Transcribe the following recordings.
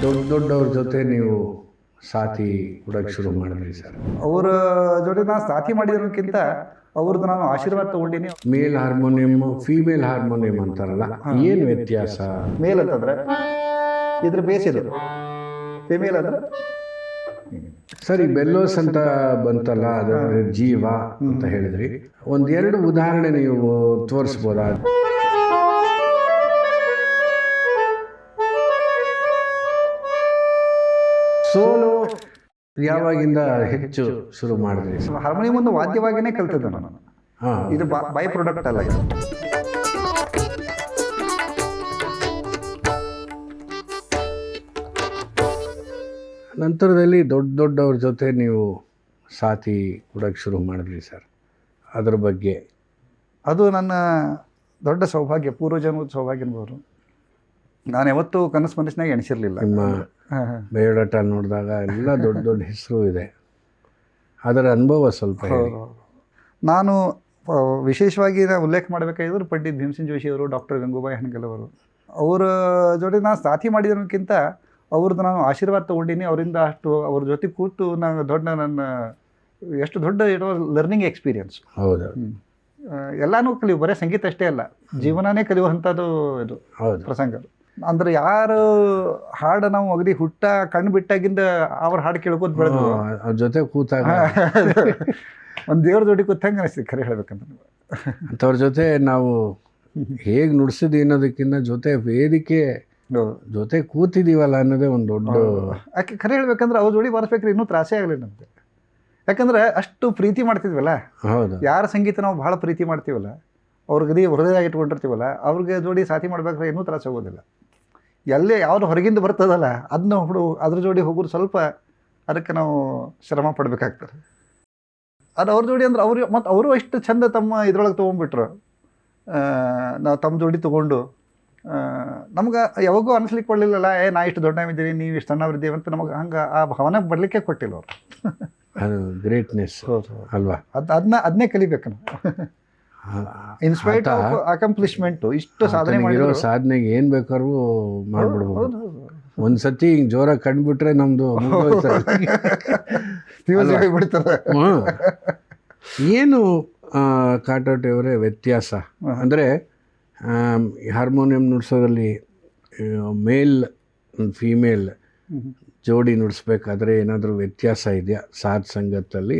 ದೊಡ್ಡ ದೊಡ್ಡವ್ರ ಜೊತೆ ನೀವು ಸಾಥಿ ಕೊಡೋಕ್ಕೆ ಶುರು ಮಾಡಿದ್ರಿ ಸರ್. ಅವರ ಜೊತೆ ನಾನು ಸಾಥಿ ಮಾಡಿರೋದಕ್ಕಿಂತ ಅವ್ರದ್ದು ನಾನು ಆಶೀರ್ವಾದ ತಗೊಂಡಿನಿ. ಮೇಲ್ ಹಾರ್ಮೋನಿಯಂ ಫೀಮೇಲ್ ಹಾರ್ಮೋನಿಯಂ ಅಂತಾರಲ್ಲ, ಏನು ವ್ಯತ್ಯಾಸ? ಮೇಲ್ ಅಂತಂದ್ರೆ ಇದ್ರ ಬೇಸಿದು, ಫಿಮೇಲ್ ಅಂದ್ರೆ ಸರಿ. ಬೆಲ್ಲೋಸ್ ಅಂತ ಬಂತಲ್ಲ, ಅದರ ಜೀವ ಅಂತ ಹೇಳಿದ್ರಿ. ಒಂದೆರಡು ಉದಾಹರಣೆ ನೀವು ತೋರಿಸ್ಬೋದಾ? ಸೋಲೋ ಯಾವಾಗಿಂದ ಹೆಚ್ಚು ಶುರು ಮಾಡಿದ್ರಿ? ಹಾರ್ಮೋನಿಯಂ ಒಂದು ವಾದ್ಯವಾಗಿನೇ ಕಲ್ತಿದ್ದೆ ನಾನು. ಇದು ಬೈ ಪ್ರಾಡಕ್ಟ್ ಅಲ್ಲ. ನಂತರದಲ್ಲಿ ದೊಡ್ಡ ದೊಡ್ಡವ್ರ ಜೊತೆ ನೀವು ಸಾಥಿ ಕೊಡೋಕ್ಕೆ ಶುರು ಮಾಡಿದ್ರಿ ಸರ್. ಅದ್ರ ಬಗ್ಗೆ? ಅದು ನನ್ನ ದೊಡ್ಡ ಸೌಭಾಗ್ಯ, ಪೂರ್ವಜನ್ಮದ ಸೌಭಾಗ್ಯ ಅನ್ಬೋದು. ನಾನು ಯಾವತ್ತೂ ಕನಸು ಮನಸ್ಸಿನಾಗ ಎಣಿಸಿರಲಿಲ್ಲ. ನಿಮ್ಮ ಬಯೋಡಾಟಾ ನೋಡಿದಾಗ ಎಲ್ಲ ದೊಡ್ಡ ದೊಡ್ಡ ಹೆಸರು ಇದೆ. ಅದರ ಅನುಭವ ಸ್ವಲ್ಪ ಹೇಳಿ. ನಾನು ವಿಶೇಷವಾಗಿ ಉಲ್ಲೇಖ ಮಾಡಬೇಕಾಗಿದ್ರು ಪಂಡಿತ್ ಭೀಮಸೇನ್ ಜೋಶಿ ಅವರು, ಡಾಕ್ಟರ್ ಗಂಗೂಬಾಯಿ ಹಣಗಲ್ ಅವರು. ಅವರ ಜೊತೆ ನಾನು ಸಾಥಿ ಮಾಡಿರೋದಕ್ಕಿಂತ ಅವ್ರದ್ದು ನಾನು ಆಶೀರ್ವಾದ ತೊಗೊಂಡಿನಿ. ಅವರಿಂದ ಅಷ್ಟು ಅವ್ರ ಜೊತೆ ಕೂತು ನಾನು ನನ್ನ ಎಷ್ಟು ದೊಡ್ಡ ಇರೋ ಲರ್ನಿಂಗ್ ಎಕ್ಸ್ಪೀರಿಯನ್ಸ್. ಹೌದು. ಎಲ್ಲನೂ ಕಲಿಯು, ಬರೀ ಸಂಗೀತ ಅಷ್ಟೇ ಅಲ್ಲ, ಜೀವನನೇ ಕಲಿಯುವಂಥದ್ದು ಇದು ಪ್ರಸಂಗ. ಅಂದ್ರೆ ಯಾರು ಹಾಡು ನಾವು ಅಗದಿ ಹುಟ್ಟ ಕಣ್ಣು ಬಿಟ್ಟಾಗಿಂದ ಅವ್ರ ಹಾಡು ಕೇಳ್ಕೋತ ಬೆಳೆದು ಅವ್ರ ಜೊತೆ ಕೂತಾಗ ಒಂದು ದೇವ್ರ ಜೋಡಿ ಕೂತಂಗೆ ಅನಿಸ್ತೀವಿ ಖರೆ ಹೇಳ್ಬೇಕಂತ. ಅಂಥವ್ರ ಜೊತೆ ನಾವು ಹೇಗೆ ನುಡಿಸಿದ್ವಿ ಅನ್ನೋದಕ್ಕಿಂತ ವೇದಿಕೆ ಜೊತೆ ಕೂತಿದ್ದೀವಲ್ಲ ಅನ್ನೋದೇ ಒಂದು ದೊಡ್ಡ. ಯಾಕೆ ಖರೆ ಹೇಳ್ಬೇಕಂದ್ರೆ ಅವ್ರ ಜೋಡಿ ಬರ್ಸ್ಬೇಕ್ರಿ ಇನ್ನೂ ತ್ರಾಸೇ ಆಗಲಿ ನಮ್ಗೆ. ಯಾಕಂದ್ರೆ ಅಷ್ಟು ಪ್ರೀತಿ ಮಾಡ್ತಿದ್ವಲ್ಲ. ಹೌದು. ಯಾರ ಸಂಗೀತ ನಾವು ಭಾಳ ಪ್ರೀತಿ ಮಾಡ್ತೀವಲ್ಲ, ಅವ್ರಿಗೆ ಹೃದಯದಾಗ ಇಟ್ಕೊಂಡಿರ್ತೀವಲ್ಲ, ಅವ್ರಿಗೆ ಜೋಡಿ ಸಾಥಿ ಮಾಡ್ಬೇಕಾದ್ರೆ ಇನ್ನೂ ತ್ರಾಸ ಆಗೋದಿಲ್ಲ. ಎಲ್ಲೇ ಯಾವ್ದು ಹೊರಗಿಂದ ಬರ್ತದಲ್ಲ ಅದನ್ನ ಅದ್ರ ಜೋಡಿ ಹೋಗೋದು ಸ್ವಲ್ಪ ಅದಕ್ಕೆ ನಾವು ಶ್ರಮ ಪಡ್ಬೇಕಾಗ್ತಾರೆ. ಅದು ಅವ್ರ ಜೋಡಿ ಅಂದ್ರೆ ಅವರು ಎಷ್ಟು ಚಂದ ತಮ್ಮ ಇದ್ರೊಳಗೆ ತೊಗೊಂಡ್ಬಿಟ್ರು. ನಾವು ತಮ್ಮ ಜೋಡಿ ತೊಗೊಂಡು ನಮ್ಗೆ ಯಾವಾಗೂ ಅನಿಸ್ಲಿಕ್ಕೆ ಕೊಡಲಿಲ್ಲಲ್ಲ, ನಾ ಇಷ್ಟು ದೊಡ್ಡವಿದ್ದೀನಿ, ನೀವು ಇಷ್ಟು ಸಣ್ಣವ್ರಿದ್ದೀವಿ ಅಂತ ನಮಗೆ ಹಂಗೆ ಆ ಭಾವನೆ ಬರಲಿಕ್ಕೆ ಕೊಟ್ಟಿಲ್ಲ ಅವರು. ಅದು ಗ್ರೇಟ್ನೆಸ್ ಅಲ್ವಾ? ಅದನ್ನೇ ಕಲಿಬೇಕು ನಾವು. ಇನ್ಸ್ಪೈಟ್ ಆಫ್ ಅಕಂಪ್ಲಿಷ್ಮೆಂಟು ಇಷ್ಟು ಸಾಧನೆ ಮಾಡಿರೋ ಸಾಧನೆಗೆ ಏನು ಬೇಕಾದ್ರೂ ಮಾಡ್ಬಿಡ್ಬೋದು. ಒಂದ್ಸತಿ ಹಿಂಗೆ ಜೋರಾಗಿ ಕಂಡುಬಿಟ್ರೆ ನಮ್ಮದು ಬಿಡ್ತಾರೆ. ಏನು ಕಾಟೋಟಿ ಅವರೇ ವ್ಯತ್ಯಾಸ ಅಂದರೆ ಹಾರ್ಮೋನಿಯಂ ನುಡಿಸೋದ್ರಲ್ಲಿ ಮೇಲ್ ಫೀಮೇಲ್ ಜೋಡಿ ನುಡಿಸ್ಬೇಕಾದ್ರೆ ಏನಾದರೂ ವ್ಯತ್ಯಾಸ ಇದೆಯಾ ಸಾಥ್ ಸಂಗತಲ್ಲಿ?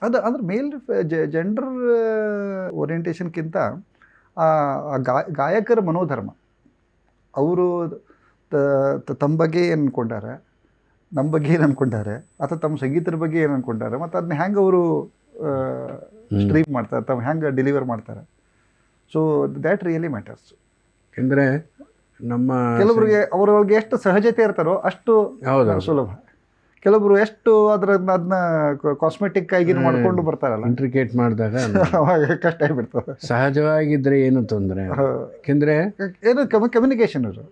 ಅಂದ್ರೆ ಮೇಲ್ ಜೆಂಡರ್ ಓರಿಯೆಂಟೇಷನ್ಗಿಂತ ಗಾಯಕರ ಮನೋಧರ್ಮ, ಅವರು ತಮ್ಮ ಬಗ್ಗೆ ಏನು ಅಂದ್ಕೊಂಡಾರೆ, ನಮ್ಮ ಬಗ್ಗೆ ಏನು ಅಂದ್ಕೊಂಡಾರೆ, ಅಥವಾ ತಮ್ಮ ಸಂಗೀತದ ಬಗ್ಗೆ ಏನು ಅಂದ್ಕೊಂಡಾರೆ, ಮತ್ತು ಅದನ್ನ ಹೆಂಗೆ ಅವರು ಸ್ಟ್ರೀಮ್ ಮಾಡ್ತಾರೆ, ತಮ್ಮ ಹೆಂಗೆ ಡೆಲಿವರ್ ಮಾಡ್ತಾರೆ. So that really matters. ಅಂದರೆ ನಮ್ಮ ಕೆಲವರಿಗೆ ಅವರೊಳಗೆ ಎಷ್ಟು ಸಹಜತೆ ಇರ್ತಾರೋ ಅಷ್ಟು ಸುಲಭ. ಕೆಲವರು ಎಷ್ಟು ಅದನ್ನ ಕಾಸ್ಮೆಟಿಕ್ ಆಗಿ ಮಾಡ್ಕೊಂಡು ಬರ್ತಾರಲ್ಲ, ಇಂಟ್ರಿಕೇಟ್ ಮಾಡಿದಾಗ ಅವಾಗ ಕಷ್ಟ ಆಗಿಬಿಡ್ತದೆ. ಸಹಜವಾಗಿದ್ದರೆ ಏನು ತೊಂದರೆ. ಯಾಕೆಂದರೆ ಏನು ಕಮ್ಯುನಿಕೇಷನ್ ಇರು,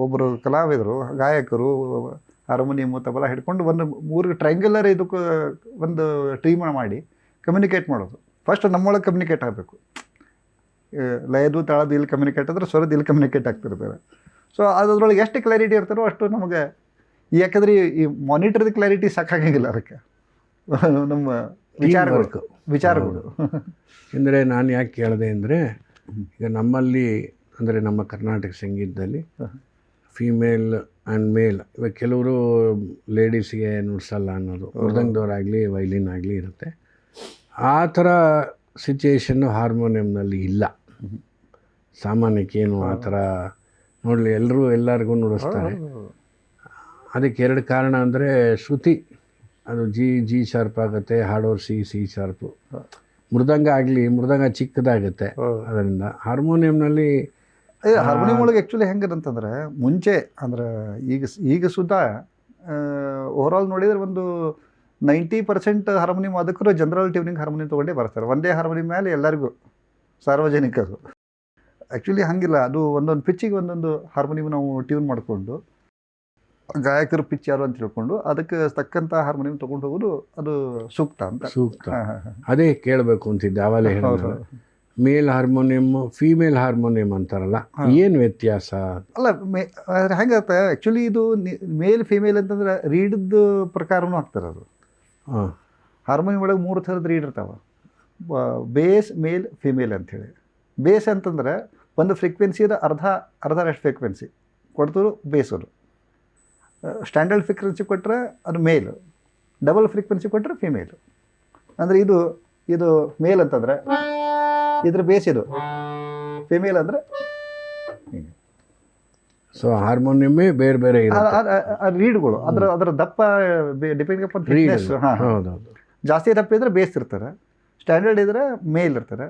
ಒಬ್ಬರು ಕಲಾವಿದರು ಗಾಯಕರು ಹಾರ್ಮೋನಿಯಂ ತಬಲ ಹಿಡ್ಕೊಂಡು ಒಂದು 3 ಟ್ರಯಾಂಗ್ಯುಲರ್ ಇದಕ್ಕೆ ಒಂದು ಟೀಮ್ ಮಾಡಿ ಕಮ್ಯುನಿಕೇಟ್ ಮಾಡೋದು. ಫಸ್ಟ್ ನಮ್ಮೊಳಗೆ ಕಮ್ಯುನಿಕೇಟ್ ಆಗಬೇಕು. ಲಯದು ತಾಳದು ಇಲ್ಲಿ ಕಮ್ಯುನಿಕೇಟ್ ಆದರೆ ಸ್ವರದ್ದು ಇಲ್ಲಿ ಕಮ್ಯುನಿಕೇಟ್ ಆಗ್ತಿರ್ತಾರೆ. ಸೊ ಅದ್ರೊಳಗೆ ಎಷ್ಟು ಕ್ಲಾರಿಟಿ ಇರ್ತಾರೋ ಅಷ್ಟು ನಮಗೆ. ಯಾಕಂದ್ರೆ ಈ ಮಾನಿಟರ್ದ ಕ್ಲಾರಿಟಿ ಸಾಕಾಗಂಗಿಲ್ಲ, ಅದಕ್ಕೆ ನಮ್ಮ ವಿಚಾರಗಳು. ಅಂದರೆ ನಾನು ಯಾಕೆ ಕೇಳಿದೆ ಅಂದರೆ, ಈಗ ನಮ್ಮಲ್ಲಿ ಅಂದರೆ ನಮ್ಮ ಕರ್ನಾಟಕ ಸಂಗೀತದಲ್ಲಿ ಫೀಮೇಲ್ ಆ್ಯಂಡ್ ಮೇಲ್, ಇವಾಗ ಕೆಲವರು ಲೇಡೀಸ್ಗೆ ನುಡ್ಸಲ್ಲ ಅನ್ನೋದು, ಮೃದಂಗದವರಾಗಲಿ ವೈಲಿನ್ ಆಗಲಿ ಇರುತ್ತೆ. ಆ ಥರ ಸಿಚುಯೇಷನ್ನು ಹಾರ್ಮೋನಿಯಂನಲ್ಲಿ ಇಲ್ಲ. ಸಾಮಾನ್ಯಕ್ಕೇನು ಆ ಥರ ನೋಡಲಿ ಎಲ್ಲರಿಗೂ ನುಡಿಸ್ತಾರೆ. ಅದಕ್ಕೆ 2 ಕಾರಣ ಅಂದರೆ ಶ್ರುತಿ, ಅದು ಜಿ ಶಾರ್ಪ್ ಆಗುತ್ತೆ, ಹಾಡೋರು ಸಿ ಶಾರ್ಪು. ಮೃದಂಗ ಚಿಕ್ಕದಾಗುತ್ತೆ. ಅದರಿಂದ ಹಾರ್ಮೋನಿಯಂನಲ್ಲಿ ಹಾರ್ಮೋನಿಯಂ ಒಳಗೆ ಆ್ಯಕ್ಚುಲಿ ಹೆಂಗದಂತಂದ್ರೆ ಮುಂಚೆ ಅಂದ್ರೆ ಈಗ ಸುಧಾ ಓವರಾಲ್ ನೋಡಿದರೆ ಒಂದು 90% ಹಾರ್ಮೋನಿಯಂ ಅದಕ್ಕೂ ಜನರಲ್ ಟ್ಯೂನಿಂಗ್ ಹಾರ್ಮೋನಿಯಂ ತೊಗೊಂಡೇ ಬರ್ತಾರೆ. ಒಂದೇ ಹಾರ್ಮೋನಿಯಂ ಮೇಲೆ ಎಲ್ಲರಿಗೂ ಸಾರ್ವಜನಿಕರು. ಆ್ಯಕ್ಚುಲಿ ಹಂಗಿಲ್ಲ, ಅದು ಒಂದೊಂದು ಪಿಚ್ಚಿಗೆ ಒಂದೊಂದು ಹಾರ್ಮೋನಿಯಂ ನಾವು ಟ್ಯೂನ್ ಮಾಡಿಕೊಂಡು ಗಾಯಕರು ಪಿಚ್ ಯಾರು ಅಂತ ತಿಳ್ಕೊಂಡು ಅದಕ್ಕೆ ತಕ್ಕಂಥ ಹಾರ್ಮೋನಿಯಂ ತೊಗೊಂಡು ಹೋಗೋದು ಅದು ಸೂಕ್ತ ಅಂತ. ಅದೇ ಕೇಳಬೇಕು ಅಂತಿದ್ದೆ ಆವಾಗಲೇ. ಮೇಲ್ ಹಾರ್ಮೋನಿಯಮ್ ಫೀಮೇಲ್ ಹಾರ್ಮೋನಿಯಮ್ ಅಂತಾರಲ್ಲ, ಏನು ವ್ಯತ್ಯಾಸ? ಅಲ್ಲ ಹೆಂಗತ್ತೆ ಆ್ಯಕ್ಚುಲಿ ಇದು ಮೇಲ್ ಫಿಮೇಲ್ ಅಂತಂದ್ರೆ ರೀಡ್ದು ಪ್ರಕಾರನೂ ಆಗ್ತಾರೆ ಅದು. ಹಾಂ, ಹಾರ್ಮೋನಿಯಂ ಒಳಗೆ 3 ಥರದ ರೀಡ್ ಇರ್ತಾವೆ, ಬೇಸ್ ಮೇಲ್ ಫಿಮೇಲ್ ಅಂಥೇಳಿ. ಬೇಸ್ ಅಂತಂದ್ರೆ ಒಂದು ಫ್ರೀಕ್ವೆನ್ಸಿದ ಅರ್ಧರಷ್ಟು ಫ್ರೀಕ್ವೆನ್ಸಿ ಕೊಡ್ತರು ಬೇಸರು. ಸ್ಟ್ಯಾಂಡರ್ಡ್ ಫ್ರೀಕ್ವೆನ್ಸಿ ಕೊಟ್ಟರೆ ಅದು ಮೇಲು, ಡಬಲ್ ಫ್ರೀಕ್ವೆನ್ಸಿ ಕೊಟ್ಟರೆ ಫಿಮೇಲು. ಅಂದರೆ ಇದು ಮೇಲ್ ಅಂತಂದರೆ ಇದ್ರ ಬೇಸ್ ಇದು, ಫಿಮೇಲ್ ಅಂದರೆ ಹೀಗೆ. ಸೊ ಹಾರ್ಮೋನಿಯಮ್ಮೇ ಬೇರೆ ಬೇರೆ ರೀಡ್ಗಳು ಅದರ ದಪ್ಪ ಡಿಪೆಂಡ್ ಅಪಾನ್ ಥಿಕ್ನೆಸ್. ಹೌದೌದು. ಜಾಸ್ತಿ ದಪ್ಪ ಇದ್ರೆ ಬೇಸ್ ಇರ್ತಾರೆ, ಸ್ಟ್ಯಾಂಡರ್ಡ್ ಇದ್ರೆ ಮೇಲ್ ಇರ್ತಾರೆ,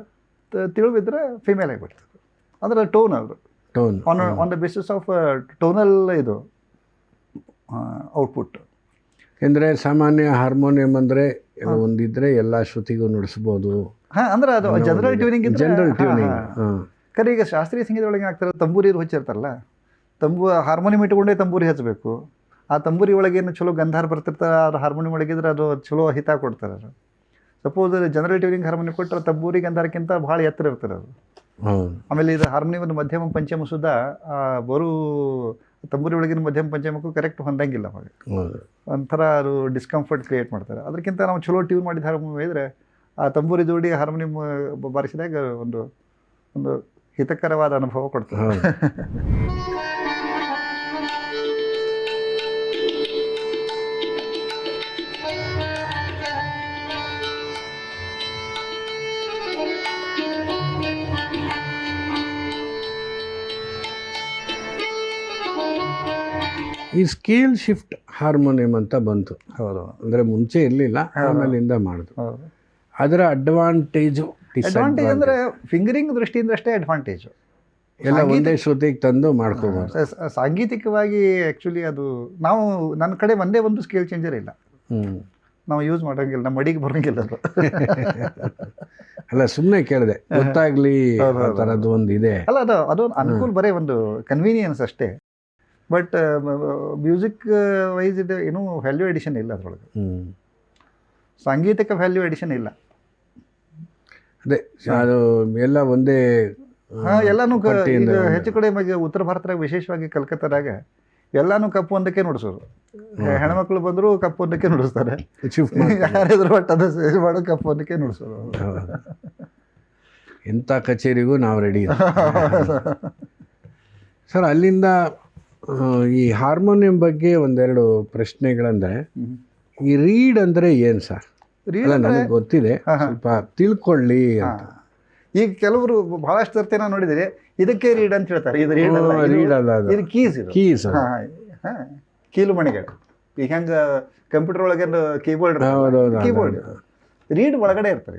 ತಿಳಿವಿದ್ರೆ ಫಿಮೇಲ್ ಆಗಿಬಿಡ್ತಾರೆ. ಅಂದರೆ ಟೋನ್ ಅವರು tone on the basis of tonal ಇದು ಔಟ್ಪುಟ್. ಅಂದರೆ ಸಾಮಾನ್ಯ ಹಾರ್ಮೋನಿಯಂ ಅಂದರೆ ಒಂದಿದ್ರೆ ಎಲ್ಲ ಶ್ರುತಿಗೂ ನುಡಿಸ್ಬೋದು. ಹಾಂ, ಅಂದ್ರೆ ಅದು ಜನರಲ್ ಟ್ಯೂನಿಂಗ್. General tuning. ಕರೆ ಈಗ ಶಾಸ್ತ್ರೀಯ ಸಂಗೀತದೊಳಗೆ ಆಗ್ತಾರೆ, ತಂಬೂರಿ ಹಚ್ಚಿರ್ತಾರಲ್ಲ, ಹಾರ್ಮೋನಿಯಂ ಇಟ್ಕೊಂಡೇ ತಂಬೂರಿ ಹಚ್ಚಬೇಕು. ಆ ತಂಬೂರಿ ಒಳಗೇನು ಚಲೋ ಗಂಧಾರ ಬರ್ತಿರ್ತಾರೆ, ಅದು ಹಾರ್ಮೋನಿಯಂ ಒಳಗಿದ್ರೆ ಅದು ಚಲೋ ಹಿತ ಕೊಡ್ತಾರೆ. ಅದು ಸಪೋಸ್ ಜನರಲ್ ಟ್ಯೂನಿಂಗ್ ಹಾರ್ಮೋನಿಯಂ ಕೊಟ್ಟರೆ ತಂಬೂರಿ ಗಂಧಾರಕ್ಕಿಂತ ಭಾಳ ಎತ್ತರ ಇರ್ತದೆ ಅದು. ಆಮೇಲೆ ಇದು ಹಾರ್ಮೋನಿಯಂ ಮಧ್ಯಮ ಪಂಚಮ ಸುಧಾ ಬರೋ ತಂಬೂರಿ ಒಳಗಿನ ಮಧ್ಯಮ ಪಂಚಮಕ್ಕೂ ಕರೆಕ್ಟ್ ಹೊಂದಂಗಿಲ್ಲ. ಅವಾಗ ಒಂಥರ ಅದು ಡಿಸ್ಕಂಫರ್ಟ್ ಕ್ರಿಯೇಟ್ ಮಾಡ್ತಾರೆ. ಅದಕ್ಕಿಂತ ನಾವು ಚಲೋ ಟ್ಯೂನ್ ಮಾಡಿದ ಹಾರ್ಮೋನಿಯಂ ಇದ್ದರೆ ಆ ತಂಬೂರಿ ಜೋಡಿ ಹಾರ್ಮೋನಿಯಂ ಬಾರಿಸಿದಾಗ ಒಂದು ಹಿತಕರವಾದ ಅನುಭವ ಕೊಡ್ತದೆ. ಈ ಸ್ಕೇಲ್ ಶಿಫ್ಟ್ ಹಾರ್ಮೋನಿಯಂ ಅಂತ ಬಂತು. ಹೌದು. ಅಂದರೆ ಮುಂಚೆ ಇರಲಿಲ್ಲ, ಆಮೇಲಿಂದ ಮಾಡಿದ್ರು. ಅದರ ಅಡ್ವಾಂಟೇಜ್ ಅಂದರೆ ಫಿಂಗರಿಂಗ್ ದೃಷ್ಟಿಯಿಂದ ಅಷ್ಟೇ ಅಡ್ವಾಂಟೇಜು. ಎಲ್ಲ ಒಂದೇ ಶ್ರುತಿಗೆ ತಂದು ಮಾಡ್ಕೋಬೋದು. ಸಾಂಗೀತಿಕವಾಗಿ ಆ್ಯಕ್ಚುಲಿ ಅದು ನನ್ನ ಕಡೆ ಒಂದೇ ಒಂದು ಸ್ಕೇಲ್ ಚೇಂಜರ್ ಇಲ್ಲ, ನಾವು ಯೂಸ್ ಮಾಡೋಂಗಿಲ್ಲ, ನಮ್ಮ ಅಡಿಗೆ ಬರೋಂಗಿಲ್ಲ ಅದು. ಅಲ್ಲ, ಸುಮ್ಮನೆ ಕೇಳಿದೆ, ಗೊತ್ತಾಗ್ಲಿ ಆ ಥರದ್ದು ಒಂದು ಇದೆ. ಅಲ್ಲ, ಅದು ಅನುಕೂಲ, ಬರೀ ಒಂದು ಕನ್ವೀನಿಯನ್ಸ್ ಅಷ್ಟೇ. ಬಟ್ ಮ್ಯೂಸಿಕ್ ವೈಸ್ ಇದು ಏನೂ ವ್ಯಾಲ್ಯೂ ಎಡಿಷನ್ ಇಲ್ಲ ಅದರೊಳಗೆ, ಸಾಂಗೀತಿಕ ವ್ಯಾಲ್ಯೂ ಎಡಿಷನ್ ಇಲ್ಲ. ಅದೇ ಅದು ಎಲ್ಲ ಒಂದೇ. ಎಲ್ಲನೂ ಈಗ ಹೆಚ್ಚು ಕಡೆ ಉತ್ತರ ಭಾರತದಾಗ, ವಿಶೇಷವಾಗಿ ಕಲ್ಕತ್ತಾದಾಗ ಎಲ್ಲನೂ ಕಪ್ಪು ಒಂದಕ್ಕೆ ನುಡಿಸೋರು. ಹೆಣ್ಮಕ್ಳು ಬಂದರೂ ಕಪ್ಪು ಒಂದಕ್ಕೆ ನುಡಿಸ್ತಾರೆ, ಯಾರಾದ್ರೂ ಒಟ್ಟದ ಮಾಡೋ ಕಪ್ಪು ಒಂದಕ್ಕೆ ನುಡಿಸೋರು. ಎಂಥ ಕಚೇರಿಗೂ ನಾವು ರೆಡಿ. ಸರ್, ಅಲ್ಲಿಂದ ಈ ಹಾರ್ಮೋನಿಯಂ ಬಗ್ಗೆ ಒಂದೆರಡು ಪ್ರಶ್ನೆಗಳಂದರೆ, ಈ ರೀಡ್ ಅಂದರೆ ಏನು ಸರ್? ನನಗೆ ಗೊತ್ತಿದೆ, ಸ್ವಲ್ಪ ತಿಳ್ಕೊಳ್ಳಿ ಅಂತ. ಈಗ ಕೆಲವರು ಬಹಳಷ್ಟು ಸರ್ತಿ ನಾನು ನೋಡಿದರೆ ಇದಕ್ಕೆ ರೀಡ್ ಅಂತ ಹೇಳ್ತಾರೆ. ಇದು ರೀಡ್ ಅಲ್ಲ, ಇದು ಕೀಸ್. ಕೀಸ್ ಕೀಲು ಮಣಿಗಳು. ಈಗ ಹೆಂಗೆ ಕಂಪ್ಯೂಟರ್ ಒಳಗೆ ಕೀಬೋರ್ಡ್ ರೀಡ್ ಒಳಗಡೆ ಇರ್ತಾರೆ.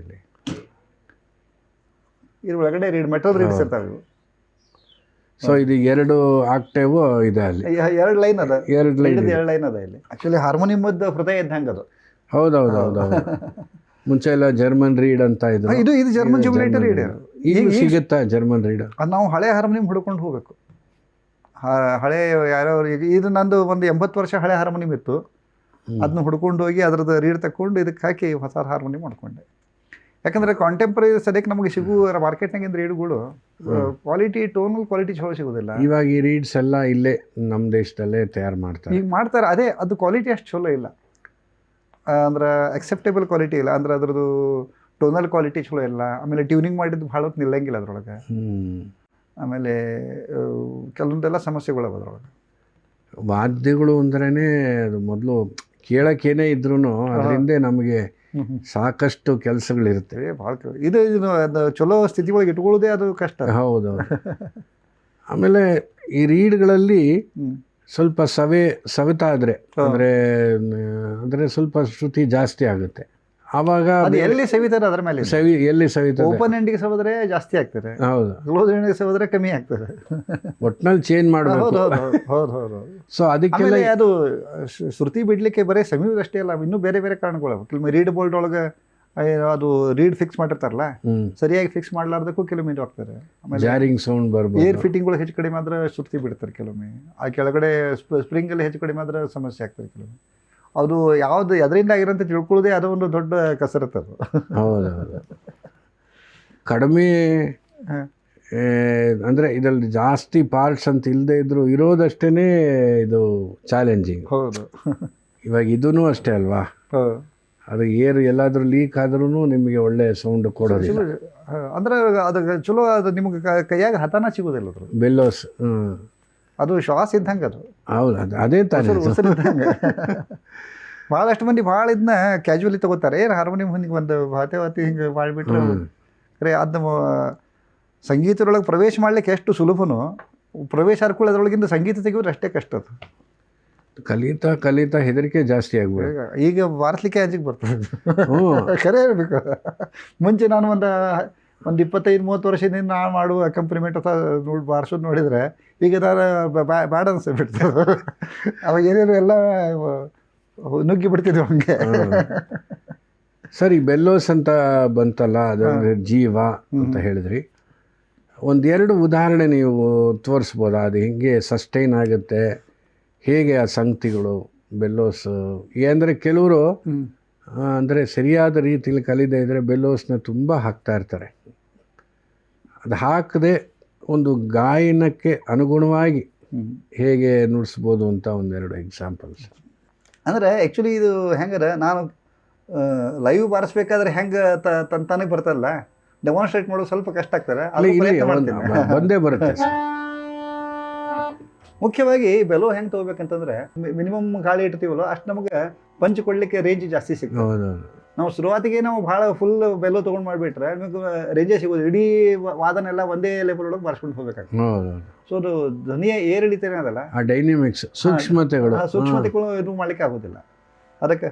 ಇಲ್ಲಿ ಒಳಗಡೆ ರೀಡ್ ಮೆಟಲ್ ರೀಡ್ಸ್ ಇರ್ತಾವೆ. ಸೊ ಇದು 2 ಆಕ್ಟೇವ್ ಇದೆ, ಅಲ್ಲಿ 2 ಲೈನ್ ಅದ, 2 ಲೈನ್ ಅದ ಇಲ್ಲಿ. ಆಕ್ಚುಲಿ ಹಾರ್ಮೋನಿಯಮದ ಹೃದಯ ಇದ್ದಂಗೆ ಅದು. ಹೌದೌದು. ಮುಂಚೆ ಎಲ್ಲ ಜರ್ಮನ್ ರೀಡ್ ಅಂತ ಇದ್ರು. ಇದು ಜರ್ಮನ್ ಜುಬಿಲೇಟರ್ ರೀಡ್. ಈಗ ಸಿಗುತ್ತಾ ಜರ್ಮನ್ ರೀಡ್? ಅದು ನಾವು ಹಳೆ ಹಾರ್ಮೋನಿಯಂ ಹುಡ್ಕೊಂಡು ಹೋಗ್ಬೇಕು. ಹಳೆ ಯಾರೋ ಇದು ನಂದು ಒಂದು 80 ವರ್ಷ ಹಳೆ ಹಾರ್ಮೋನಿಯಂ ಇತ್ತು, ಅದನ್ನ ಹುಡ್ಕೊಂಡು ಹೋಗಿ ಅದ್ರದ್ದು ರೀಡ್ ತಗೊಂಡು ಇದಕ್ಕೆ ಹಾಕಿ ಹೊಸ ಹಾರ್ಮೋನಿಯಂ ಮಾಡ್ಕೊಂಡೆ. ಯಾಕಂದರೆ ಕಾಂಟೆಂಪ್ರರಿ ಸದ್ಯಕ್ಕೆ ನಮಗೆ ಸಿಗುವ ಮಾರ್ಕೆಟ್ನಾಗಿಂದ ರೀಡ್ಗಳು ಕ್ವಾಲಿಟಿ, ಟೋನಲ್ ಕ್ವಾಲಿಟಿ ಚಲೋ ಸಿಗೋದಿಲ್ಲ. ಇವಾಗ ಈ ರೀಡ್ಸ್ ಎಲ್ಲ ಇಲ್ಲೇ ನಮ್ಮ ದೇಶದಲ್ಲೇ ತಯಾರು ಮಾಡ್ತಾರೆ. ಈಗ ಮಾಡ್ತಾರೆ, ಅದೇ ಅದು ಕ್ವಾಲಿಟಿ ಅಷ್ಟು ಚಲೋ ಇಲ್ಲ, ಅಂದ್ರೆ ಅಕ್ಸೆಪ್ಟೇಬಲ್ ಕ್ವಾಲಿಟಿ ಇಲ್ಲ. ಅಂದ್ರೆ ಅದ್ರದ್ದು ಟೋನಲ್ ಕ್ವಾಲಿಟಿ ಚಲೋ ಇಲ್ಲ. ಆಮೇಲೆ ಟ್ಯೂನಿಂಗ್ ಮಾಡಿದ್ದು ಭಾಳ ಹೊತ್ತು ನಿಲ್ಲಂಗಿಲ್ಲ ಅದ್ರೊಳಗೆ. ಆಮೇಲೆ ಕೆಲವೊಂದೆಲ್ಲ ಸಮಸ್ಯೆಗಳು ಅದ್ರೊಳಗೆ. ವಾದ್ಯಗಳು ಅಂದ್ರೇ ಅದು ಮೊದಲು ಕೇಳೋಕ್ಕೇನೇ ಇದ್ರೂ ಅದರಿಂದ ನಮಗೆ ಸಾಕಷ್ಟು ಕೆಲಸಗಳಿರ್ತವೆ. ಭಾಳ ಇದು ಚಲೋ ಸ್ಥಿತಿ ಒಳಗೆ ಇಟ್ಕೊಳ್ಳೋದೇ ಅದು ಕಷ್ಟ. ಹೌದು. ಆಮೇಲೆ ಈ ರೀಡ್ಗಳಲ್ಲಿ ಸ್ವಲ್ಪ ಸವೆತ ಆದರೆ ಅಂದರೆ ಸ್ವಲ್ಪ ಶ್ರುತಿ ಜಾಸ್ತಿ ಆಗುತ್ತೆ. ಆವಾಗ ಎಲ್ಲಿ ಸವಿತಾರೆ ಅದ್ರ ಮೇಲೆ ಎಲ್ಲಿ ಸವಿತಾರೆ. ಓಪನ್ ಎಂಡಿಗೆ ಸವಿದ್ರೆ ಜಾಸ್ತಿ ಆಗ್ತದೆ, ಹೌದು. ಕ್ಲೋಸ್ ಎಂಡಿಗೆ ಸವಿದ್ರೆ ಕಮ್ಮಿ ಆಗ್ತದೆ. ಒಟ್ನಲ್ಲಿ ಚೇಂಜ್ ಮಾಡಬೇಕು. ಹೌದು. ಸೊ ಅದಕ್ಕೆಲ್ಲ ಅದು ಶ್ರುತಿ ಬಿಡ್ಲಿಕ್ಕೆ ಬರೀ ಸಮೀಪ ಅಷ್ಟೇ ಅಲ್ಲ, ಇನ್ನೂ ಬೇರೆ ಬೇರೆ ಕಾರಣಗಳು. ಕೆಲವೊಮ್ಮೆ ರೀಡ್ ಬೋಲ್ಡ್ ಒಳಗೆ ಅದು ರೀಡ್ ಫಿಕ್ಸ್ ಮಾಡಿರ್ತಾರಲ್ಲ, ಸರಿಯಾಗಿ ಫಿಕ್ಸ್ ಮಾಡ್ಲಾರ್ದಕ್ಕೂ ಕೆಲವೊಮ್ಮೆ ಇದು ಆಗ್ತಾರೆ. ಆಮೇಲೆ ಜಾರಿಂಗ್ ಸೌಂಡ್ ಬರ್ಬೋದು. ಏರ್ ಫಿಟ್ಟಿಂಗ್ಗಳು ಹೆಚ್ಚು ಕಡಿಮೆ ಆದ್ರೆ ಶ್ರುತಿ ಬಿಡ್ತಾರೆ ಕೆಲವೊಮ್ಮೆ. ಆ ಕೆಳಗಡೆ ಸ್ಪ್ರಿಂಗಲ್ಲಿ ಹೆಚ್ಚು ಕಡಿಮೆ ಆದ್ರೆ ಸಮಸ್ಯೆ ಆಗ್ತದೆ ಕೆಲವೊಮ್ಮೆ. ಅದು ಯಾವುದು ಅದರಿಂದ ಆಗಿರೋಂತ ತಿಳ್ಕೊಳ್ಳೋದೇ ಅದು ಒಂದು ದೊಡ್ಡ ಕಸರತ್ತು ಅದು. ಹೌದೌದು. ಕಡಿಮೆ ಹಾಂ ಅಂದರೆ ಇದರಲ್ಲಿ ಜಾಸ್ತಿ ಪಾರ್ಟ್ಸ್ ಅಂತ ಇಲ್ಲದೆ ಇದ್ದರೂ ಇರೋದಷ್ಟೇ ಇದು ಚಾಲೆಂಜಿಂಗ್. ಹೌದು ಇವಾಗ ಇದೂ ಅಷ್ಟೇ ಅಲ್ವಾ, ಹೌದು ಅದು ಏರ್ ಎಲ್ಲಾದರೂ ಲೀಕ್ ಆದ್ರೂ ನಿಮಗೆ ಒಳ್ಳೆ ಸೌಂಡ್ ಕೊಡೋದಿಲ್ಲ. ಅಂದ್ರೆ ಅದು ಚಲೋ, ಅದು ನಿಮ್ಗೆ ಕೈಯಾಗ ಹತನ ಸಿಗೋದಿಲ್ಲ ಅದ್ರ ಬೆಲ್ಲೋಸ್. ಅದು ಶ್ವಾಸ ಇದ್ದಂಗೆ ಅದು. ಹೌದು, ಅದೇ ತಾನೇ. ಉಸಿರಿದ್ದಂಗೆ. ಭಾಳಷ್ಟು ಮಂದಿ ಭಾಳ ಇದನ್ನ ಕ್ಯಾಜುವಲಿ ತಗೋತಾರೆ. ಏನು ಹಾರ್ಮೋನಿಯಂ ಹಿಂಗೆ ಒಂದು ಭಾತೆ ಹಿಂಗೆ ಮಾಡಿಬಿಟ್ರೆ ಖರೆ ಅದನ್ನ ಸಂಗೀತದೊಳಗೆ ಪ್ರವೇಶ ಮಾಡ್ಲಿಕ್ಕೆ ಎಷ್ಟು ಸುಲಭನೋ, ಪ್ರವೇಶ ಹರ್ಕೊಳ್ಳಿ ಅದರೊಳಗಿಂದ ಸಂಗೀತ ತೆಗಿಯೋದು ಅಷ್ಟೇ ಕಷ್ಟ ಅದು. ಕಲಿತಾ ಕಲಿತಾ ಹೆದರಿಕೆ ಜಾಸ್ತಿ ಆಗ್ಬೋದು. ಈಗ ಬಾರಿಸ್ಲಿಕ್ಕೆ ಅಂಜಿಗೆ ಬರ್ತದೆ. ಖರೆ ಹೇಳ್ಬೇಕು. ಮುಂಚೆ ನಾನು ಒಂದು 25-30 ವರ್ಷದಿಂದ ನಾನು ಮಾಡುವ ಅಕಂಪನಿಮೆಂಟ್ ನೋಡಿ ಬಾರಿಸೋದು ನೋಡಿದರೆ ಈಗ ನಾನು ಬ್ಯಾಡ ಅನಿಸ್ಬಿಡ್ತದೆ. ಅವಾಗ ಏನೇನು ಎಲ್ಲ ನುಗ್ಗಿ ಬಿಡ್ತಿದ್ವಿ ಹಂಗೆ. ಸರಿ, ಬೆಲ್ಲೋಸ್ ಅಂತ ಬಂತಲ್ಲ, ಅದಂದ್ರೆ ಜೀವ ಅಂತ ಹೇಳಿದ್ರಿ. ಒಂದೆರಡು ಉದಾಹರಣೆ ನೀವು ತೋರಿಸ್ಬೋದಾ? ಅದು ಹೆಂಗೆ ಸಸ್ಟೈನ್ ಆಗುತ್ತೆ, ಹೇಗೆ ಆ ಸಂಗತಿಗಳು ಬೆಲ್ಲೋಸ್? ಅಂದರೆ ಕೆಲವರು ಅಂದರೆ ಸರಿಯಾದ ರೀತಿಯಲ್ಲಿ ಕಲಿದೇ ಇದ್ದರೆ ಬೆಲ್ಲೋಸ್ನ ತುಂಬ ಹಾಕ್ತಾ ಇರ್ತಾರೆ. ಅದು ಹಾಕದೆ ಒಂದು ಗಾಯನಕ್ಕೆ ಅನುಗುಣವಾಗಿ ಹೇಗೆ ನುಡಿಸ್ಬೋದು ಅಂತ ಒಂದೆರಡು ಎಕ್ಸಾಂಪಲ್ಸ್. ಅಂದರೆ ಆ್ಯಕ್ಚುಲಿ ಇದು ಹೆಂಗಾರೆ, ನಾನು ಲೈವ್ ಬಾರಿಸ್ಬೇಕಾದ್ರೆ ಹೆಂಗೆ ತಂತಾನೆ ಬರ್ತಲ್ಲ, ಡೆಮಾನ್ಸ್ಟ್ರೇಟ್ ಮಾಡೋದು ಸ್ವಲ್ಪ ಕಷ್ಟ ಆಗ್ತಾರೆ. ಬಂದೇ ಬರುತ್ತೆ. ಮುಖ್ಯವಾಗಿ ಬೆಲೋ ಹೆಂಗೆ ತೊಗೋಬೇಕಂತಂದ್ರೆ, ಮಿನಿಮಮ್ ಗಾಳಿ ಇಡ್ತೀವಲ್ಲ ಅಷ್ಟು ನಮಗೆ ಪಂಚ್ ಕೊಡಲಿಕ್ಕೆ ರೇಂಜ್ ಜಾಸ್ತಿ ಸಿಗ್ತದೆ. ನಾವು ಶುರುವಾತಿಗೆ ನಾವು ಭಾಳ ಫುಲ್ ಬೆಲೋ ತೊಗೊಂಡು ಮಾಡಿಬಿಟ್ರೆ ನಿಮಗೆ ರೇಂಜೇ ಸಿಗೋದು. ಇಡೀ ವಾದನೆಲ್ಲ ಒಂದೇ ಲೆವೆಲ್ ಒಳಗೆ ಬಾರಿಸ್ಕೊಂಡು ಹೋಗ್ಬೇಕಾಗ್ತದೆ. ಸೊ ಅದು ಧ್ವನಿಯ ಏರಿಳಿತೇನೆ ಅದಲ್ಲ, ಆ ಡೈನಾಮಿಕ್ಸ್, ಸೂಕ್ಷ್ಮತೆಗಳು ಇದು ಮಾಡಲಿಕ್ಕೆ ಆಗೋದಿಲ್ಲ. ಅದಕ್ಕೆ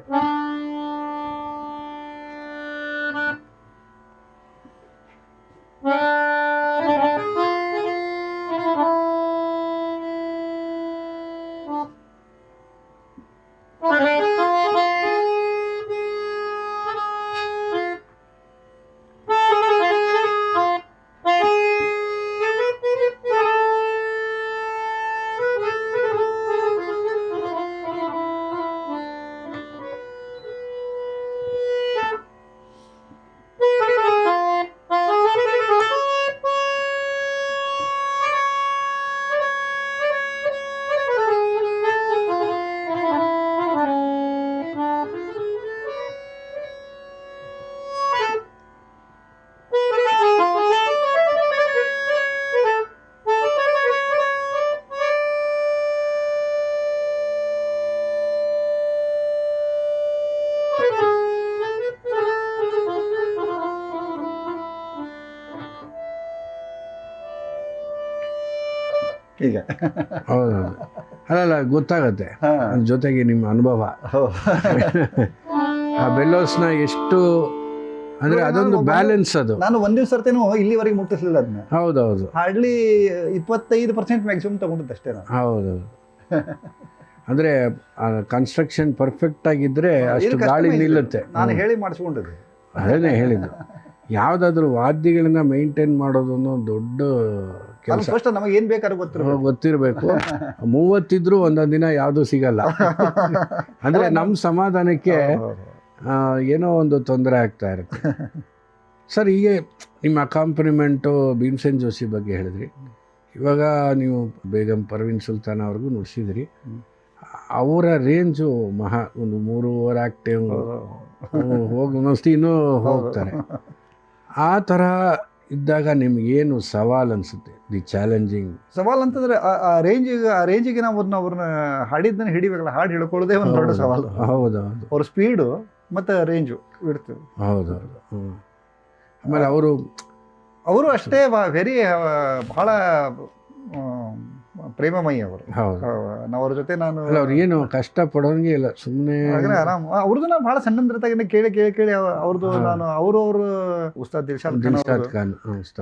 ಈಗ ಹೌದೌದು, ಅಲ್ಲ ಗೊತ್ತಾಗತ್ತೆ. ಜೊತೆಗೆ ನಿಮ್ಮ ಅನುಭವ, ಆ ಬೆಲ್ಲೋಸ್ನ ಎಷ್ಟು ಅಂದರೆ ಅದೊಂದು ಬ್ಯಾಲೆನ್ಸ್. ಅದು ನಾನು ಒಂದೇ ಸರ್ತಿನೂ ಇಲ್ಲಿವರೆಗೆ ಮುಟ್ಟಿಸಲಿಲ್ಲ ಅದನ್ನ. ಹೌದೌದು, ಹಾರ್ಡ್ಲಿ 25% ಮ್ಯಾಕ್ಸಿಮಮ್ ತಗೊಂಡಿದ್ದು ಅಷ್ಟೇ ನಾನು. ಹೌದೌದು. ಅಂದರೆ ಕನ್ಸ್ಟ್ರಕ್ಷನ್ ಪರ್ಫೆಕ್ಟ್ ಆಗಿದ್ದರೆ ಅಷ್ಟು ಗಾಳಿ ನಿಲ್ಲುತ್ತೆ. ನಾನು ಹೇಳಿ ಮಾಡಿಸ್ಕೊಂಡಿದ್ದೆ, ಅದನ್ನೇ ಹೇಳಿದ್ದು. ಯಾವುದಾದ್ರೂ ವಾದ್ಯಗಳನ್ನ ಮೇಂಟೈನ್ ಮಾಡೋದು ದೊಡ್ಡ ಕೆಲಸ. ಫಸ್ಟ್ ನಮಗೆ ಏನು ಬೇಕಾದ್ರೂ ಗೊತ್ತಿರಬೇಕು. 30 ಇದ್ರೂ ಒಂದೊಂದು ದಿನ ಯಾವುದೂ ಸಿಗಲ್ಲ. ಅಂದರೆ ನಮ್ಮ ಸಮಾಧಾನಕ್ಕೆ ಏನೋ ಒಂದು ತೊಂದರೆ ಆಗ್ತಾ ಇರುತ್ತೆ. ಸರ್, ಹೀಗೆ ನಿಮ್ಮ ಅಕಾಂಪನಿಮೆಂಟು ಭೀಮಸೇನ್ ಜೋಶಿ ಬಗ್ಗೆ ಹೇಳಿದ್ರಿ. ಇವಾಗ ನೀವು ಬೇಗಂ ಪರ್ವೀನ್ ಸುಲ್ತಾನ್ ಅವ್ರಿಗೂ ನುಡಿಸಿದ್ರಿ. ಅವರ ರೇಂಜು ಒಂದು 3 ಆಕ್ಟಿವ್ ಹೋಗಿ ಇನ್ನೂ ಹೋಗ್ತಾರೆ. ಆ ಥರ ಇದ್ದಾಗ ನಿಮ್ಗೇನು ಸವಾಲು ಅನಿಸುತ್ತೆ? ದಿ ಚಾಲೆಂಜಿಂಗ್ ಸವಾಲು ಅಂತಂದರೆ ಆ ರೇಂಜಿಗೆ ನಾವು ಅವ್ರನ್ನ ಹಾಡಿದ್ದನ್ನು ಹಿಡಿಬೇಕಲ್ಲ. ಹಾಡು ಹಿಡ್ಕೊಳ್ಳೋದೇ ಒಂದು ದೊಡ್ಡ ಸವಾಲು. ಹೌದೌದು, ಅವ್ರ ಸ್ಪೀಡು ಮತ್ತು ರೇಂಜು ಇಡ್ತೀವಿ. ಹೌದೌದು. ಆಮೇಲೆ ಅವರು ಅಷ್ಟೇ ವೆರಿ ಭಾಳ ಪ್ರೇಮಮಯಿ ಅವರು. ನಾವು ಅವ್ರ ಜೊತೆ ನಾನು ಅವ್ರು ಏನು ಕಷ್ಟಪಡೋಂಗೆ ಇಲ್ಲ, ಸುಮ್ಮನೆ ಆರಾಮ್. ಅವ್ರದ್ದು ನಾವು ಭಾಳ ಸಣ್ಣಂದ್ರತಾಗಿಂದ ಕೇಳಿ ಅವ್ರದ್ದು ನಾನು ಅವರು ಉಸ್ತಾದ್ ದಿಲ್ಶಾದ್ ಖಾನ್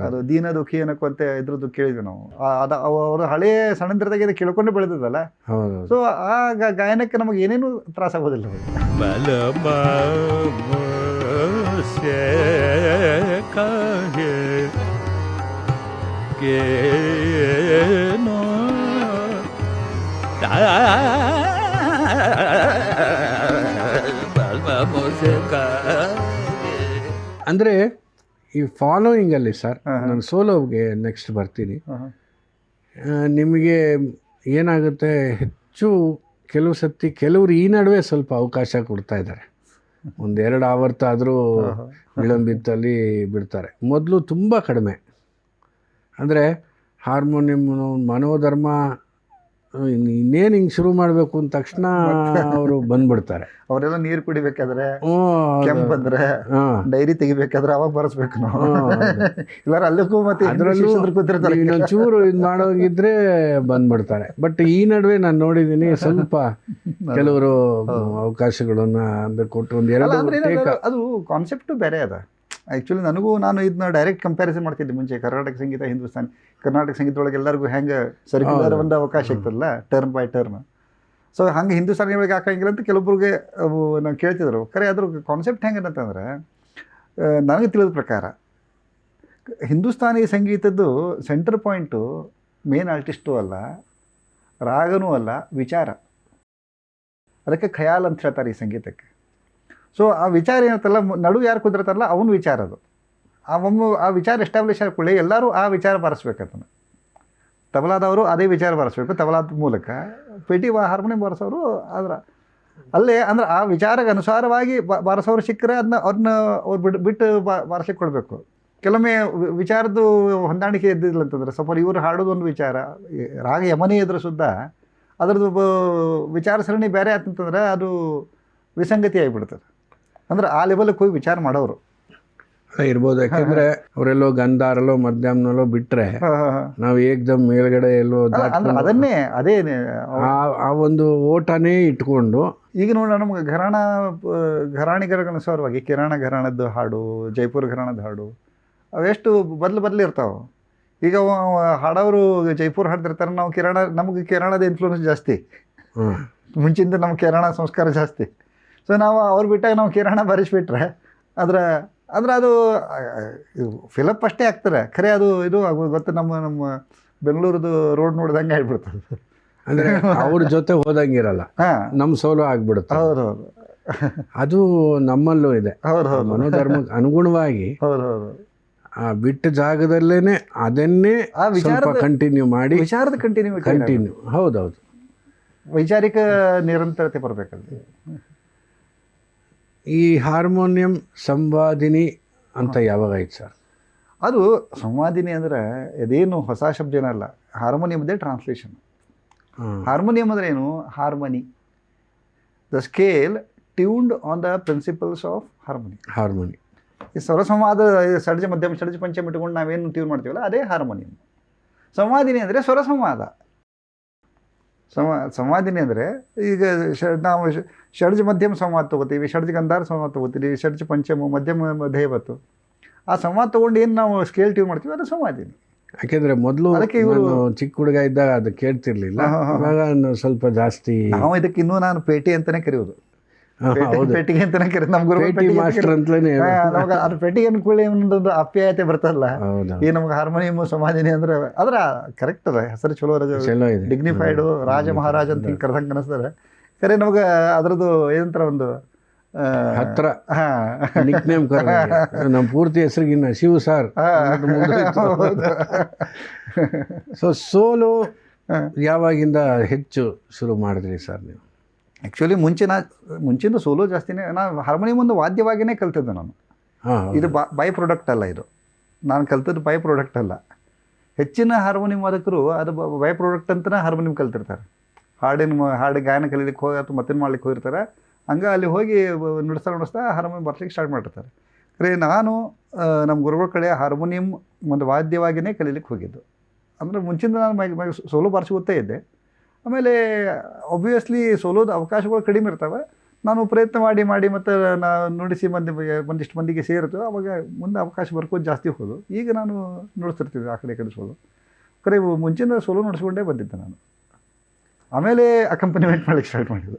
ಅದು ದೀನ ದುಃಖಿ ಅನ್ನೋಕ್ಕಂತೆ ಇದ್ರದ್ದು ಕೇಳಿದ್ವಿ ನಾವು. ಅವರು ಹಳೇ ಸಣ್ಣಂದ್ರತಾಗಿಂದ ಕೇಳ್ಕೊಂಡೆ ಬೆಳೆದಲ್ಲ. ಸೊ ಆ ಗಾಯನಕ್ಕೆ ನಮಗೆ ಏನೇನು ತ್ರಾಸ ಆಗೋದಿಲ್ಲ. ಅಂದರೆ ಈ ಫಾಲೋಯಿಂಗಲ್ಲಿ ಸರ್ ನಾನು ಸೋಲೋಗೆ ನೆಕ್ಸ್ಟ್ ಬರ್ತೀನಿ. ನಿಮಗೆ ಏನಾಗುತ್ತೆ, ಹೆಚ್ಚು ಕೆಲವು ಸತಿ ಕೆಲವರು ಈ ನಡುವೆ ಸ್ವಲ್ಪ ಅವಕಾಶ ಕೊಡ್ತಾ ಇದ್ದಾರೆ. 1-2 ಆವರ್ತ ಆದರೂ ವಿಳಂಬಿತಲ್ಲಿ ಬಿಡ್ತಾರೆ. ಮೊದಲು ತುಂಬ ಕಡಿಮೆ. ಅಂದರೆ ಹಾರ್ಮೋನಿಯಂ ಮನೋಧರ್ಮ ಇನ್ನೇನು ಹಿಂಗೆ ಶುರು ಮಾಡಬೇಕು ಅಂದ ತಕ್ಷಣ ಅವರು ಬಂದ್ಬಿಡ್ತಾರೆ. ಅವರೆಲ್ಲ ನೀರು ಕುಡಿಬೇಕಾದ್ರೆ, ಕೆಮ್ಮು ಬಂದರೆ, ಡೈರಿ ತೆಗಿಬೇಕಾದ್ರೆ ಅವಾಗ ಬರೆಸ್ಬೇಕು ನಾವು. ಇಲ್ಲಾರ ಅಲ್ಲಕ್ಕೂ ಮತ್ತೆ ಅದರಲ್ಲೂ ಇನ್ನೊಂದು ಚೂರು ಇದು ಮಾಡೋಗಿದ್ರೆ ಬಂದ್ಬಿಡ್ತಾರೆ. ಬಟ್ ಈ ನಡುವೆ ನಾನು ನೋಡಿದ್ದೀನಿ ಸ್ವಲ್ಪ ಕೆಲವರು ಅವಕಾಶಗಳನ್ನು ಅಂದರೆ ಕೊಟ್ಟು 1-2 ಅದು ಕಾನ್ಸೆಪ್ಟು ಬೇರೆ ಅದ. ಆ್ಯಕ್ಚುಲಿ ನಾನು ಇದನ್ನ ಡೈರೆಕ್ಟ್ ಕಂಪ್ಯಾರಿಸನ್ ಮಾಡ್ತಿದ್ದೆ ಮುಂಚೆ. ಕರ್ನಾಟಕ ಸಂಗೀತ, ಹಿಂದೂಸ್ತಾನಿ. ಕರ್ನಾಟಕ ಸಂಗೀತದೊಳಗೆ ಎಲ್ಲರಿಗೂ ಹೆಂಗೆ ಸರ್ಕ್ಯುಲರ್ ಒಂದು ಅವಕಾಶ ಇರ್ತದಲ್ಲ, ಟರ್ನ್ ಬೈ ಟರ್ನ್. ಸೊ ಹಂಗೆ ಹಿಂದೂಸ್ತಾನಿ ಒಳಗೆ ಹಾಕಂಗಿಲ್ಲ ಅಂತ ಕೆಲವೊಬ್ರಿಗೆ ನಾವು ಕೇಳ್ತಿದ್ರು. ಖರೆ ಅದ್ರ ಕಾನ್ಸೆಪ್ಟ್ ಹೆಂಗಂತಂದ್ರೆ, ನನಗೆ ತಿಳಿದ ಪ್ರಕಾರ ಹಿಂದೂಸ್ತಾನಿ ಸಂಗೀತದ್ದು ಸೆಂಟರ್ ಪಾಯಿಂಟು ಮೇನ್ ಆರ್ಟಿಸ್ಟು ಅಲ್ಲ, ರಾಗನೂ ಅಲ್ಲ, ವಿಚಾರ. ಅದಕ್ಕೆ ಖಯಾಲ್ ಅಂತ ಹೇಳ್ತಾರೆ ಈ ಸಂಗೀತಕ್ಕೆ. ಸೊ ಆ ವಿಚಾರ ಏನತ್ತಲ್ಲ, ನಡು ಯಾರು ಕುದಿರ್ತಾರಲ್ಲ ಅವನು ವಿಚಾರ ಅದು. ಆ ವಿಚಾರ ಎಸ್ಟಾಬ್ಲಿಷ್ ಆಗ್ಕೊಳ್ಳಿ, ಎಲ್ಲರೂ ಆ ವಿಚಾರ ಬಾರಿಸ್ಬೇಕಂತ. ತಬಲಾದವರು ಅದೇ ವಿಚಾರ ಬಾರಿಸ್ಬೇಕು ತಬಲಾದ ಮೂಲಕ. ಪೇಟಿ ಹಾರ್ಮೋನಿಯಂ ಬಾರಿಸೋರು ಅಲ್ಲೇ ಅಂದ್ರೆ ಆ ವಿಚಾರಕ್ಕೆ ಅನುಸಾರವಾಗಿ ಬಾರಿಸೋರು ಸಿಕ್ಕರೆ ಅವ್ರನ್ನ ಬಿಟ್ಟು ಬಾರಿಸ್ಲಿಕ್ಕೆ ಕೊಡಬೇಕು. ಕೆಲವೊಮ್ಮೆ ವಿಚಾರದ್ದು ಹೊಂದಾಣಿಕೆ ಇದ್ದಿಲ್ಲ ಅಂತಂದ್ರೆ, ಸ್ವಲ್ಪ ಇವರು ಹಾಡೋದು ಒಂದು ವಿಚಾರ, ರಾಗ ಯಮನೇ ಇದ್ರೂ ಸುದ್ದ ಅದರದ್ದು ವಿಚಾರ ಸರಣಿ ಬೇರೆ ಆಯ್ತಂತಂದ್ರೆ ಅದು ವಿಸಂಗತಿ ಆಗಿಬಿಡ್ತದೆ. ಅಂದ್ರೆ ಆ ಲೆವೆಲ್ಗೆ ಹೋಗಿ ವಿಚಾರ ಮಾಡೋರು ಇರ್ಬೋದು. ಯಾಕೆಂದ್ರೆ ಅವರೆಲ್ಲೋ ಗಂಧಾರಲ್ಲೋ ಮಧ್ಯಮನಲ್ಲೋ ಬಿಟ್ರೆ ನಾವು ಏಕ್ದಮ್ ಮೇಲ್ಗಡೆ ಎಲ್ಲೋ ಅದನ್ನೇ ಆ ಒಂದು ಓಟನೇ ಇಟ್ಕೊಂಡು. ಈಗ ನೋಡಿ ನಮ್ಗೆ ಘರಾಣಿಗರ ಅನುಸಾರವಾಗಿ ಕಿರಾಣ ಘರಾಣದ್ದು ಹಾಡು, ಜೈಪುರ ಘರಾಣದ ಹಾಡು ಅವೆಷ್ಟು ಬದಲು ಇರ್ತಾವೆ. ಈಗ ಹಾಡೋರು ಜೈಪುರ ಹಾಡ್ತಿರ್ತಾರೆ, ನಾವು ನಮಗೆ ಕಿರಾಣದ ಇನ್ಫ್ಲೂಯೆನ್ಸ್ ಜಾಸ್ತಿ. ಮುಂಚಿಂದ ನಮ್ಮ ಕಿರಾಣ ಸಂಸ್ಕಾರ ಜಾಸ್ತಿ. ಸೊ ನಾವು ಅವ್ರು ಬಿಟ್ಟಾಗ ನಾವು ಕಿರಾಣ ಬಾರಿಸ್ಬಿಟ್ರೆ ಅಂದ್ರೆ ಅದು ಫಿಲಪ್ ಅಷ್ಟೇ ಆಗ್ತಾರೆ. ಖರೆ ಅದು ಇದು ಗೊತ್ತು, ನಮ್ಮ ಬೆಂಗಳೂರದು ರೋಡ್ ನೋಡ್ದಂಗೆ ಆಗ್ಬಿಡ್ತದೆ. ಅಂದರೆ ಅವ್ರ ಜೊತೆ ಹೋದಂಗಿರಲ್ಲ, ನಮ್ಮ ಸೋಲೋ ಆಗ್ಬಿಡುತ್ತೆ. ಹೌದೌದು, ಅದು ನಮ್ಮಲ್ಲೂ ಇದೆ. ಹೌದೌದು, ಮನೋಧರ್ಮಕ್ಕೆ ಅನುಗುಣವಾಗಿ ಹೌದೌದು ಆ ಬಿಟ್ಟ ಜಾಗದಲ್ಲೇನೆ ಅದನ್ನೇ ಸ್ವಲ್ಪ ಕಂಟಿನ್ಯೂ ಮಾಡಿ, ವಿಚಾರದ ಕಂಟಿನ್ಯೂ. ಹೌದೌದು, ವೈಚಾರಿಕ ನಿರಂತರತೆ ಬರಬೇಕಲ್ಲಿ. ಈ ಹಾರ್ಮೋನಿಯಂ ಸಂವಾದಿನಿ ಅಂತ ಯಾವಾಗ ಆಯ್ತು ಸರ್? ಅದು ಸಂವಾದಿನಿ ಅಂದರೆ ಅದೇನು ಹೊಸ ಶಬ್ದ ಏನಲ್ಲ, ಹಾರ್ಮೋನಿಯಮ್ದೇ ಟ್ರಾನ್ಸ್ಲೇಷನ್. ಹಾರ್ಮೋನಿಯಂ ಅಂದರೆ ಏನು? Harmony, the scale tuned on the principles of harmony. ಈ ಸ್ವರಸಂವಾದ ಷಡ್ಜ ಮಧ್ಯಮ ಷಡ್ಜ ಪಂಚಮ ಇಟ್ಕೊಂಡು ನಾವೇನು ಟ್ಯೂನ್ ಮಾಡ್ತೀವಲ್ಲ ಅದೇ ಹಾರ್ಮೋನಿಯಂ. ಸಂವಾದಿನಿ ಅಂದರೆ ಸ್ವರಸಂವಾದ. ಸಂವಾದಿನಿ ಅಂದರೆ ಈಗ ನಾವು ಷಡ್ಜ ಮಧ್ಯಮ ಸಂವಾದ ತೊಗೋತೀವಿ, ಷಡ್ಜ ಗಂಧಾರ ಸಂವಾದ ತೊಗೋತೀವಿ, ಷಡ್ಜ ಪಂಚಮ ಮಧ್ಯಮ ದೈವತ್ತು. ಆ ಸಂವಾದ ತೊಗೊಂಡು ಏನು ನಾವು ಸ್ಕೇಲ್ ಟ್ಯೂನ್ ಮಾಡ್ತೀವಿ ಅದು ಸಂವಾದಿನಿ. ಯಾಕೆಂದರೆ ಮೊದಲು ಅದಕ್ಕೆ ಇವರು ಚಿಕ್ಕ ಹುಡುಗ ಇದ್ದಾಗ ಅದು ಕೇಳ್ತಿರ್ಲಿಲ್ಲ, ಇವಾಗ ಸ್ವಲ್ಪ ಜಾಸ್ತಿ. ನಾವು ಇದಕ್ಕೆ ಇನ್ನೂ ನಾನು ಪೇಟಿ ಅಂತಲೇ ಕರೆಯೋದು, ಪೆಟ್ಟಿಗೆ ಅಂತಾನೆ ಕರೀತಾರೆ. ನಮ್ಮ ಗುರು ಮಾಸ್ಟರ್ ಅಂತಲೇ ನಮಗೆ ಅದು ಪೆಟ್ಟಿಗೆ ಅನ್ಕೊಳ್ಳಿ ಒಂದೊಂದು ಆಪ್ಯಾಯತೆ ಬರ್ತಲ್ಲ. ಈ ನಮ್ಗೆ ಹಾರ್ಮೋನಿಯಂ ಸಂವಾದಿನಿ ಅಂದ್ರೆ ಅದರ ಕರೆಕ್ಟ್ ಅದ ಹೆಸರು ಚಲೋ, ಡಿಗ್ನಿಫೈಡು ರಾಜ ಮಹಾರಾಜ ಅಂತ ಹಿಂಗೆ ಕರೆದಂಗೆ ಅನಿಸ್ತಾರೆ. ಖರೆ ನಮ್ಗೆ ಅದರದ್ದು ಏನಂತಾರೆ ಒಂದು ಹತ್ರ ನಿಕ್ನೇಮ್ ನಮ್ಮ ಪೂರ್ತಿ ಹೆಸರಿಗಿನ್ನ ಶಿವ ಸಾರ್. ಸೊ ಸೋಲು ಯಾವಾಗಿಂದ ಹೆಚ್ಚು ಶುರು ಮಾಡಿದ್ರಿ ಸರ್ ನೀವು? ಆ್ಯಕ್ಚುಲಿ ಮುಂಚಿನ ಸೋಲೋ ಜಾಸ್ತಿನೇ. ನಾನು ಹಾರ್ಮೋನಿಯಂ ಒಂದು ವಾದ್ಯವಾಗಿಯೇ ಕಲ್ತಿದ್ದೆ ನಾನು. ಇದು ಬೈ ಪ್ರಾಡಕ್ಟ್ ಅಲ್ಲ, ಇದು ನಾನು ಕಲ್ತದ್ದು ಬೈ ಪ್ರಾಡಕ್ಟ್ ಅಲ್ಲ. ಹೆಚ್ಚಿನ ಹಾರ್ಮೋನಿಯಂ ವಾದಕರು ಅದು ಬೈ ಪ್ರಾಡಕ್ಟ್ ಅಂತಲೇ ಹಾರ್ಮೋನಿಯಂ ಕಲ್ತಿರ್ತಾರೆ. ಹಾಡು ಗಾಯನ ಕಲೀಲಿಕ್ಕೆ ಹೋಗಿ ಅಥವಾ ಮತ್ತೇನು ಮಾಡ್ಲಿಕ್ಕೆ ಹೋಗಿರ್ತಾರೆ. ಹಂಗೆ ಅಲ್ಲಿ ಹೋಗಿ ನುಡಿಸ್ತಾ ಹಾರ್ಮೋನಿಯಂ ಬರ್ಲಿಕ್ಕೆ ಸ್ಟಾರ್ಟ್ ಮಾಡಿರ್ತಾರೆ. ಖರೆ ನಾನು ನಮ್ಮ ಗುರುಗಳ ಕಡೆ ಹಾರ್ಮೋನಿಯಂ ಒಂದು ವಾದ್ಯವಾಗಿಯೇ ಕಲೀಲಿಕ್ಕೆ ಹೋಗಿದ್ದು. ಅಂದರೆ ಮುಂಚಿಂದ ನಾನು ಸೋಲೋ ಬಾರಿಸ್ಕೊತಾ ಇದ್ದೆ. ಆಮೇಲೆ ಒಬ್ವಿಯಸ್ಲಿ ಸೋಲೋದು ಅವಕಾಶಗಳು ಕಡಿಮೆ ಇರ್ತವೆ. ನಾನು ಪ್ರಯತ್ನ ಮಾಡಿ ಮತ್ತು ನುಡಿಸಿ ಒಂದಿಷ್ಟು ಮಂದಿಗೆ ಸೇರಿತು. ಅವಾಗ ಮುಂದೆ ಅವಕಾಶ ಬರ್ಕೋದು ಜಾಸ್ತಿ ಹೋದು. ಈಗ ನಾನು ನುಡಿಸ್ತಿರ್ತಿದ್ದೆ ಆ ಕಡೆ ಸೋಲು. ಖರೆ ಮುಂಚಿನ ಸೋಲೋ ನುಡಿಸ್ಕೊಂಡೇ ಬಂದಿದ್ದೆ ನಾನು. ಆಮೇಲೆ ಅಕಂಪನಿಮೆಂಟ್ ಮಾಡಲಿಕ್ಕೆ ಸ್ಟಾರ್ಟ್ ಮಾಡಿದ್ದು.